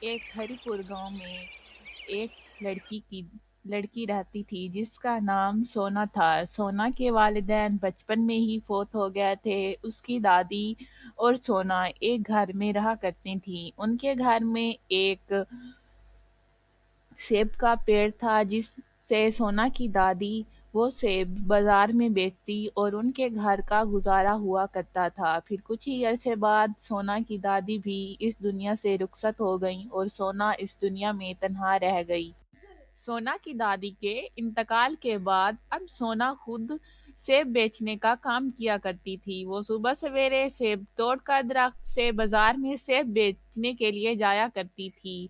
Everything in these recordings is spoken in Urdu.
ایک ہری پور گاؤں میں ایک لڑکی رہتی تھی جس کا نام سونا تھا۔ سونا کے والدین بچپن میں ہی فوت ہو گئے تھے۔ اس کی دادی اور سونا ایک گھر میں رہا کرتی تھیں۔ ان کے گھر میں ایک سیب کا پیڑ تھا جس سے سونا کی دادی وہ سیب بازار میں بیچتی اور ان کے گھر کا گزارا ہوا کرتا تھا۔ پھر کچھ ہی عرصے بعد سونا کی دادی بھی اس دنیا سے رخصت ہو گئیں اور سونا اس دنیا میں تنہا رہ گئی۔ سونا کی دادی کے انتقال کے بعد اب سونا خود سیب بیچنے کا کام کیا کرتی تھی۔ وہ صبح سویرے سیب توڑ کر درخت سے بازار میں سیب بیچنے کے لیے جایا کرتی تھی۔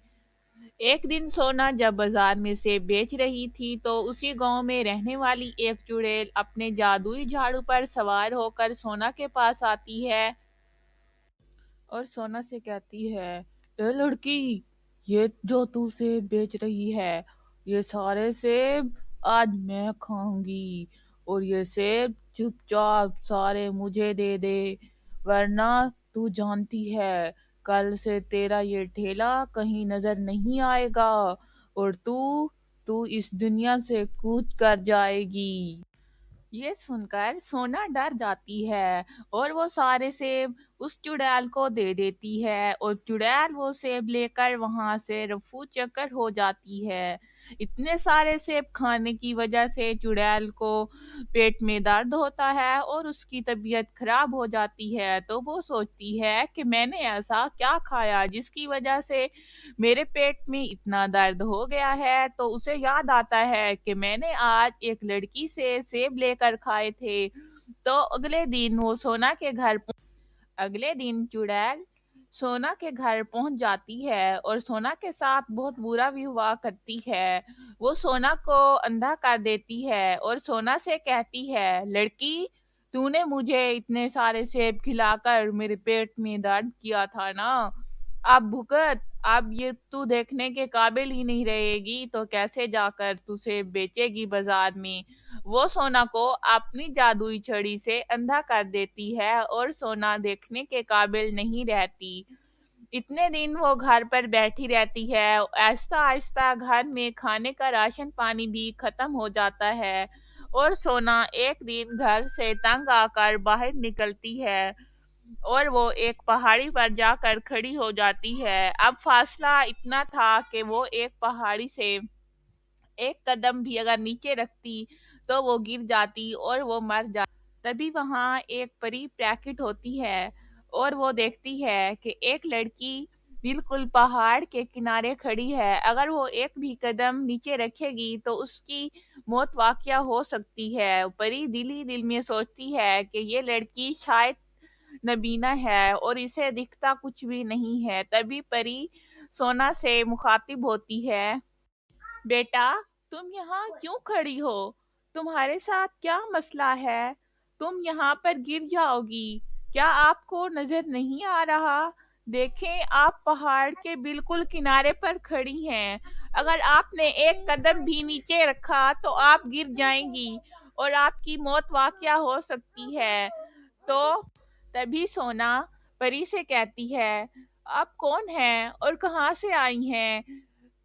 ایک دن سونا جب بازار میں سیب بیچ رہی تھی تو اسی گاؤں میں رہنے والی ایک چڑیل اپنے جادوئی جھاڑو پر سوار ہو کر سونا کے پاس آتی ہے اور سونا سے کہتی ہے: اے لڑکی، یہ جو تو سیب بیچ رہی ہے، یہ سارے سیب آج میں کھاؤں گی، اور یہ سیب چپ چاپ سارے مجھے دے دے، ورنہ تو جانتی ہے کل سے تیرا یہ ٹھیلا کہیں نظر نہیں آئے گا اور تو اس دنیا سے کوچ کر جائے گی۔ یہ سن کر سونا ڈر جاتی ہے اور وہ سارے سیب اس چڑیل کو دے دیتی ہے، اور چڑیل وہ سیب لے کر وہاں سے رفو چکر ہو جاتی ہے۔ اتنے سارے سیب کھانے کی وجہ سے چڑیل کو پیٹ میں درد ہوتا ہے اور اس کی طبیعت خراب ہو جاتی ہے، تو وہ سوچتی ہے کہ میں نے ایسا کیا کھایا جس کی وجہ سے میرے پیٹ میں اتنا درد ہو گیا ہے۔ تو اسے یاد آتا ہے کہ میں نے آج ایک لڑکی سے سیب لے کر کھائے تھے۔ تو اگلے دن چڑیل سونا کے گھر پہنچ جاتی ہے اور سونا کے ساتھ بہت برا بھی ہوا کرتی ہے۔ وہ سونا کو اندھا کر دیتی ہے اور سونا سے کہتی ہے: لڑکی، تو نے مجھے اتنے سارے سیب کھلا کر میرے پیٹ میں درد کیا تھا نا، اب بھگت، اب یہ تو دیکھنے کے قابل ہی نہیں رہے گی تو کیسے جا کر تو سیب بیچے گی بازار میں۔ وہ سونا کو اپنی جادوئی چھڑی سے اندھا کر دیتی ہے اور سونا دیکھنے کے قابل نہیں رہتی۔ اتنے دن وہ گھر پر بیٹھی رہتی ہے۔ آہستہ آہستہ گھر میں کھانے کا راشن پانی بھی ختم ہو جاتا ہے اور سونا ایک دن گھر سے تنگ آ کر باہر نکلتی ہے اور وہ ایک پہاڑی پر جا کر کھڑی ہو جاتی ہے۔ اب فاصلہ اتنا تھا کہ وہ ایک پہاڑی سے ایک قدم بھی اگر نیچے رکھتی تو وہ گر جاتی اور وہ مر جاتی۔ تبھی وہاں ایک پری پریکٹ ہوتی ہے اور وہ دیکھتی ہے کہ ایک لڑکی بالکل پہاڑ کے کنارے کھڑی ہے۔ اگر وہ ایک بھی قدم نیچے رکھے گی تو اس کی موت واقع ہو سکتی ہے۔ پری دل ہی دل میں سوچتی ہے کہ یہ لڑکی شاید نبینا ہے اور اسے دکھتا کچھ بھی نہیں ہے۔ تبھی پری سونا سے مخاطب ہوتی ہے: بیٹا، تم یہاں کیوں کھڑی ہو؟ تمہارے ساتھ کیا مسئلہ ہے؟ تم یہاں پر گر جاؤ گی۔ کیا آپ کو نظر نہیں آ رہا؟ دیکھیں، آپ پہاڑ کے بالکل کنارے پر کھڑی ہیں۔ اگر آپ نے ایک قدم بھی نیچے رکھا تو آپ گر جائیں گی اور آپ کی موت واقع ہو سکتی ہے۔ تو تبھی سونا پری سے کہتی ہے: آپ کون ہیں اور کہاں سے آئی ہیں؟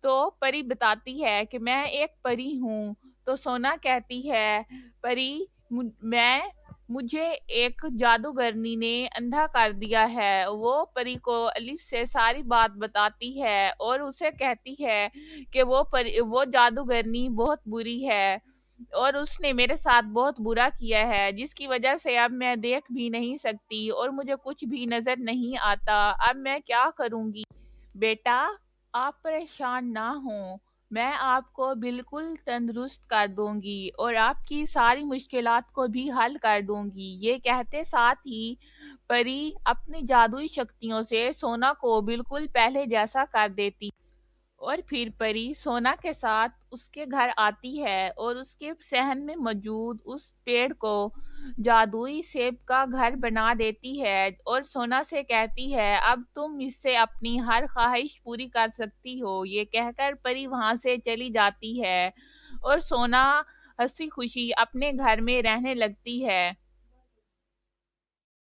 تو پری بتاتی ہے کہ میں ایک پری ہوں۔ تو سونا کہتی ہے: پری، مجھے ایک جادوگرنی نے اندھا کر دیا ہے۔ وہ پری کو الف سے ساری بات بتاتی ہے اور اسے کہتی ہے کہ وہ جادوگرنی بہت بری ہے اور اس نے میرے ساتھ بہت برا کیا ہے، جس کی وجہ سے اب میں دیکھ بھی نہیں سکتی اور مجھے کچھ بھی نظر نہیں آتا۔ اب میں کیا کروں گی؟ بیٹا، آپ پریشان نہ ہوں، میں آپ کو بالکل تندرست کر دوں گی اور آپ کی ساری مشکلات کو بھی حل کر دوں گی۔ یہ کہتے ساتھ ہی پری اپنی جادوئی شکتیوں سے سونا کو بالکل پہلے جیسا کر دیتی اور پھر پری سونا کے ساتھ اس کے گھر آتی ہے اور اس کے صحن میں موجود اس پیڑ کو جادوئی سیب کا گھر بنا دیتی ہے اور سونا سے کہتی ہے: اب تم اس سے اپنی ہر خواہش پوری کر سکتی ہو۔ یہ کہہ کر پری وہاں سے چلی جاتی ہے اور سونا ہنسی خوشی اپنے گھر میں رہنے لگتی ہے۔